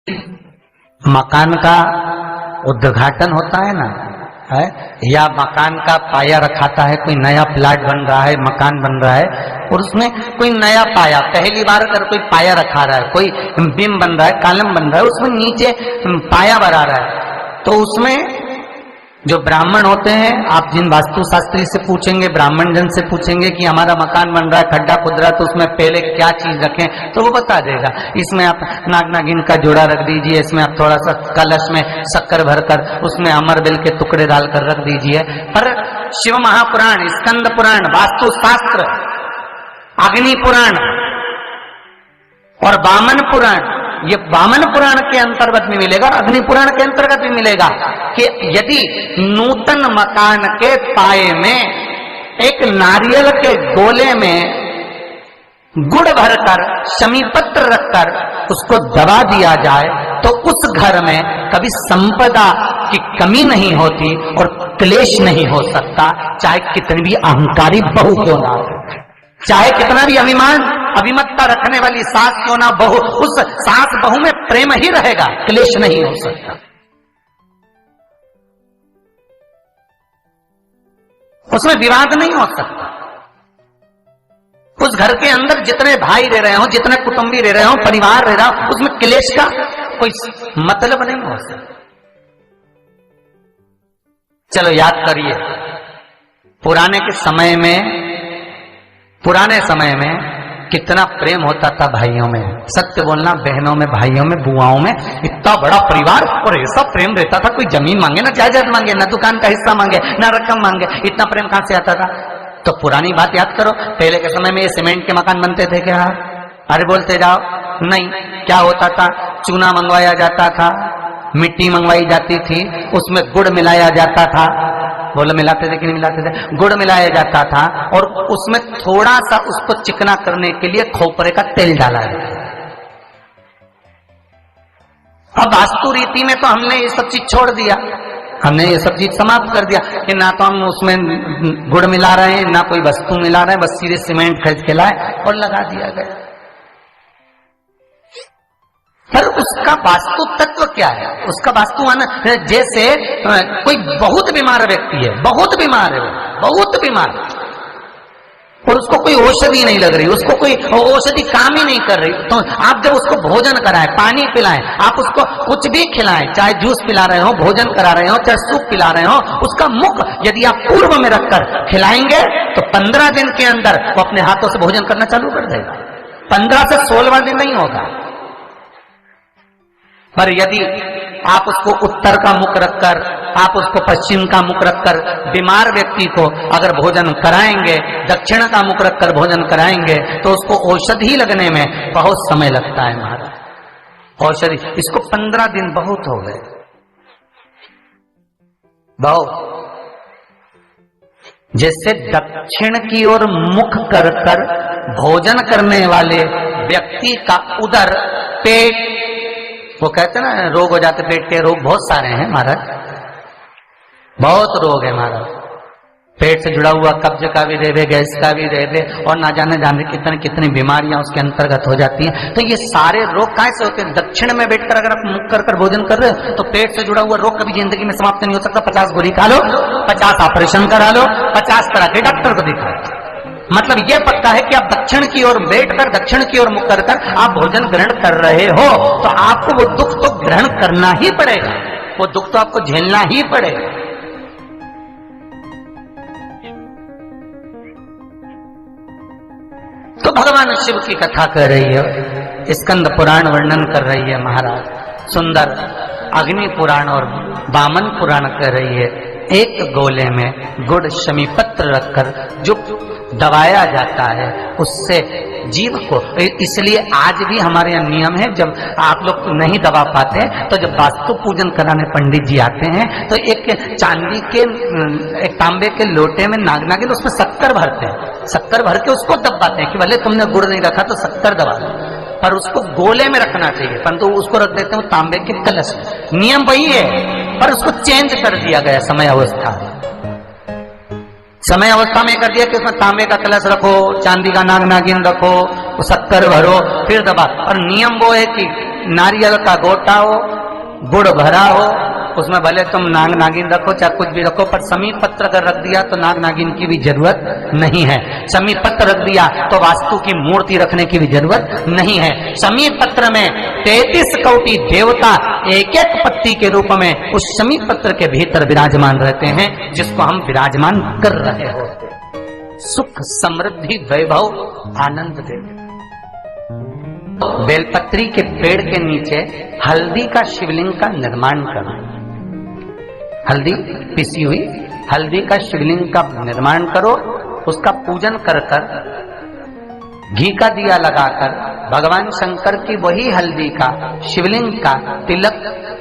मकान का उद्घाटन होता है ना, है या मकान का पाया रखाता है, कोई नया प्लाट बन रहा है, मकान बन रहा है और उसमें कोई नया पाया, पहली बार अगर कोई पाया रखा रहा है, कोई बीम बन रहा है, कॉलम बन रहा है, उसमें नीचे पाया बना रहा है, तो उसमें जो ब्राह्मण होते हैं, आप जिन वास्तुशास्त्री से पूछेंगे, ब्राह्मण जन से पूछेंगे कि हमारा मकान बन रहा है, खड्डा खुद रहा है, तो उसमें पहले क्या चीज रखें, तो वो बता देगा। इसमें आप नाग नागिन का जोड़ा रख दीजिए, इसमें आप थोड़ा सा कलश में शक्कर भरकर उसमें अमरबेल के टुकड़े डालकर रख दीजिए। पर शिव महापुराण, स्कंद पुराण, वास्तुशास्त्र, अग्नि पुराण और वामन पुराण, ये वामन पुराण के अंतर्गत भी मिलेगा और अग्नि पुराण के अंतर्गत भी मिलेगा कि यदि नूतन मकान के पाए में एक नारियल के गोले में गुड़ भरकर शमी पत्र रखकर उसको दबा दिया जाए तो उस घर में कभी संपदा की कमी नहीं होती और क्लेश नहीं हो सकता, चाहे कितनी भी अहंकारी बहू क्यों ना हो, चाहे कितना भी अभिमतता रखने वाली सास क्यों ना बहू, उस सास बहू में प्रेम ही रहेगा, क्लेश नहीं हो सकता। उसमें विवाद नहीं हो सकता। उस घर के अंदर जितने भाई रह रहे हो, जितने कुटुंबी रह रहे हो, परिवार रह रहा हो, उसमें क्लेश का कोई मतलब नहीं हो सकता। चलो याद करिए, पुराने समय में कितना प्रेम होता था भाइयों में, सत्य बोलना, बहनों में, भाइयों में, बुआओं में, इतना बड़ा परिवार और ऐसा प्रेम रहता था, कोई जमीन मांगे ना जायदाद मांगे, ना दुकान का हिस्सा मांगे, ना रकम मांगे, इतना प्रेम कहां से आता था। तो पुरानी बात याद करो, पहले के समय में ये सीमेंट के मकान बनते थे क्या? अरे बोलते जाओ, नहीं, क्या होता था, चूना मंगवाया जाता था, मिट्टी मंगवाई जाती थी, उसमें गुड़ मिलाया जाता था, बोलो मिलाते थे कि नहीं मिलाते थे, गुड़ मिलाया जाता था और उसमें थोड़ा सा उसको चिकना करने के लिए खोपरे का तेल डाला जाता था। अब वास्तु रीति में तो हमने ये सब चीज छोड़ दिया, हमने ये सब चीज समाप्त कर दिया कि ना तो हम उसमें गुड़ मिला रहे हैं, ना कोई वस्तु मिला रहे हैं, बस सीधे सीमेंट खरीद के लाए और लगा दिया गया। पर उसका वास्तु तत्व क्या है? उसका वास्तु जैसे कोई बहुत बीमार व्यक्ति है, बहुत बीमार है, बहुत बीमार, और उसको कोई औषधि नहीं लग रही, उसको कोई औषधि काम ही नहीं कर रही, तो आप जब उसको भोजन कराएं, पानी पिलाएं, आप उसको कुछ भी खिलाएं, चाहे जूस पिला रहे हो, भोजन करा रहे हो, चाहे सूप पिला रहे हो, उसका मुख यदि आप पूर्व में रखकर खिलाएंगे तो 15 दिन के अंदर वो अपने हाथों से भोजन करना चालू कर देगा। 15 से 16वां दिन नहीं होगा। पर यदि आप उसको उत्तर का मुख रखकर, आप उसको पश्चिम का मुख रखकर बीमार व्यक्ति को अगर भोजन कराएंगे, दक्षिण का मुख रखकर भोजन कराएंगे, तो उसको औषधि लगने में बहुत समय लगता है महाराज। औषधि इसको 15 दिन बहुत हो गए, बहुत। जैसे दक्षिण की ओर मुख कर कर भोजन करने वाले व्यक्ति का उदर, पेट, वो कहते हैं ना रोग हो जाते पेट के, रोग बहुत सारे हैं महाराज, बहुत रोग है महाराज, पेट से जुड़ा हुआ कब्ज का भी रहे, गैस का भी रहे, और ना जाने कितनी बीमारियां उसके अंतर्गत हो जाती हैं। तो ये सारे रोग कैसे होते हैं? दक्षिण में बैठकर अगर आप मुख कर भोजन कर रहे हो तो पेट से जुड़ा हुआ रोग कभी जिंदगी में समाप्त नहीं हो सकता। 50 गोली खा लो, 50 ऑपरेशन करा लो, 50 तरह के डॉक्टर को दिखाओ, मतलब यह पक्का है कि आप दक्षिण की ओर बैठकर, दक्षिण की ओर मुख कर आप भोजन ग्रहण कर रहे हो तो आपको वो दुख तो ग्रहण करना ही पड़ेगा, वो दुख तो आपको झेलना ही पड़ेगा। तो भगवान शिव की कथा कर रही है, स्कंद पुराण वर्णन कर रही है महाराज, सुंदर अग्नि पुराण और वामन पुराण कर रही है। एक गोले में गुड़ शमी पत्र रखकर जो दबाया जाता है उससे जीव को, इसलिए आज भी हमारे यहाँ नियम है, जब आप लोग नहीं दबा पाते तो जब वास्तु पूजन कराने पंडित जी आते हैं तो एक चांदी के, एक तांबे के लोटे में नाग नागिन, उसमें शक्कर भरते हैं, शक्कर भर के उसको दबाते हैं कि भले तुमने गुड़ नहीं रखा तो शक्कर दबा दो, पर उसको गोले में रखना चाहिए, परंतु उसको रख देते हैं तांबे के कलश में। नियम वही है पर उसको चेंज कर दिया गया समय अवस्था में कर दिया कि उसमें तांबे का कलश रखो, चांदी का नाग नागिन रखो, शक्कर भरो, फिर दबा। और नियम वो है कि नारियल का गोटा हो, गुड़ भरा हो, उसमें भले तुम नाग नागिन रखो चाहे कुछ भी रखो, पर समीप पत्र अगर रख दिया तो नाग नागिन की भी जरूरत नहीं है। समीप पत्र रख दिया तो वास्तु की मूर्ति रखने की भी जरूरत नहीं है। समीप पत्र में 33 कोटि देवता एक एक पत्ती के रूप में उस समीप पत्र के भीतर विराजमान रहते हैं, जिसको हम विराजमान कर रहे होते। सुख समृद्धि वैभव आनंद देते। बेलपत्री के पेड़ के नीचे हल्दी का शिवलिंग का निर्माण करना, हल्दी पिसी हुई हल्दी का शिवलिंग का निर्माण करो, उसका पूजन कर कर घी का दिया लगाकर भगवान शंकर की वही हल्दी का शिवलिंग का तिलक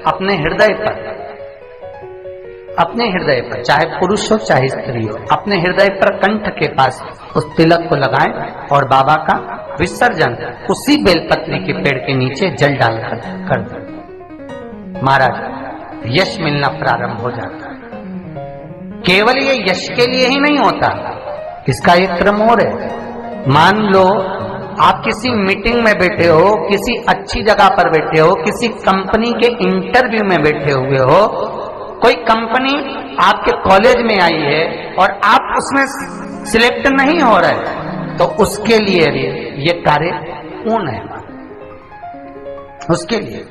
अपने हृदय पर चाहे पुरुष हो चाहे स्त्री हो, अपने हृदय पर कंठ के पास उस तिलक को लगाएं और बाबा का विसर्जन उसी बेलपत्री के पेड़ के नीचे जल डालकर कर दें। महाराज यश मिलना प्रारंभ हो जाता है। केवल ये यश के लिए ही नहीं होता, इसका एक क्रम और है। मान लो आप किसी मीटिंग में बैठे हो, किसी अच्छी जगह पर बैठे हो, किसी कंपनी के इंटरव्यू में बैठे हुए हो, कोई कंपनी आपके कॉलेज में आई है और आप उसमें सिलेक्ट नहीं हो रहे, तो उसके लिए भी ये कार्य पूर्ण है उसके लिए।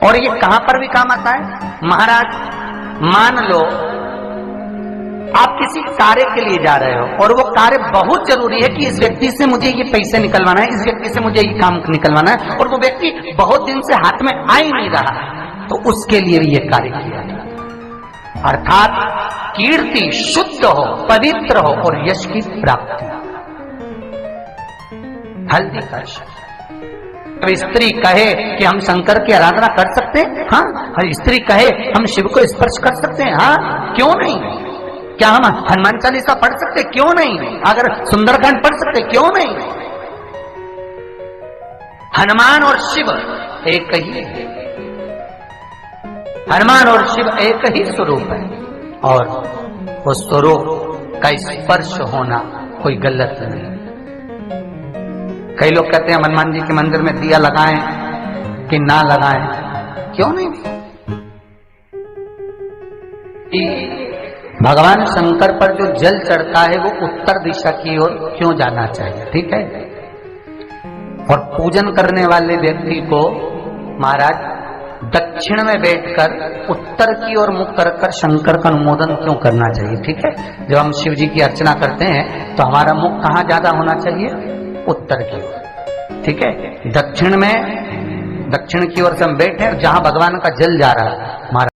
और ये कहां पर भी काम आता है महाराज। मान लो आप किसी कार्य के लिए जा रहे हो और वो कार्य बहुत जरूरी है कि इस व्यक्ति से मुझे ये पैसे निकलवाना है, इस व्यक्ति से मुझे ये काम निकलवाना है, और वो व्यक्ति बहुत दिन से हाथ में आ ही नहीं रहा, तो उसके लिए भी ये कार्य किया जाता है। अर्थात कीर्ति शुद्ध हो, पवित्र हो और यश की प्राप्ति। हल्दी का अब स्त्री कहे कि हम शंकर की आराधना कर सकते हैं, हाँ। और स्त्री कहे हम शिव को स्पर्श कर सकते हैं, हाँ, क्यों नहीं। क्या हम हनुमान चालीसा पढ़ सकते, क्यों नहीं। अगर सुंदरकांड पढ़ सकते, क्यों नहीं। हनुमान और शिव एक ही है, हनुमान और शिव एक ही स्वरूप है, और वो स्वरूप का स्पर्श होना कोई गलत नहीं। कई लोग कहते हैं हनुमान जी के मंदिर में दिया लगाएं कि ना लगाएं, क्यों नहीं। भगवान शंकर पर जो जल चढ़ता है वो उत्तर दिशा की ओर क्यों जाना चाहिए, ठीक है। और पूजन करने वाले व्यक्ति को महाराज दक्षिण में बैठकर उत्तर की ओर मुख कर कर शंकर का अनुमोदन क्यों करना चाहिए, ठीक है। जब हम शिव जी की अर्चना करते हैं तो हमारा मुख कहाँ ज्यादा होना चाहिए, उत्तर की ओर, ठीक है। दक्षिण की ओर से हम बैठे, जहां भगवान का जल जा रहा है, हमारा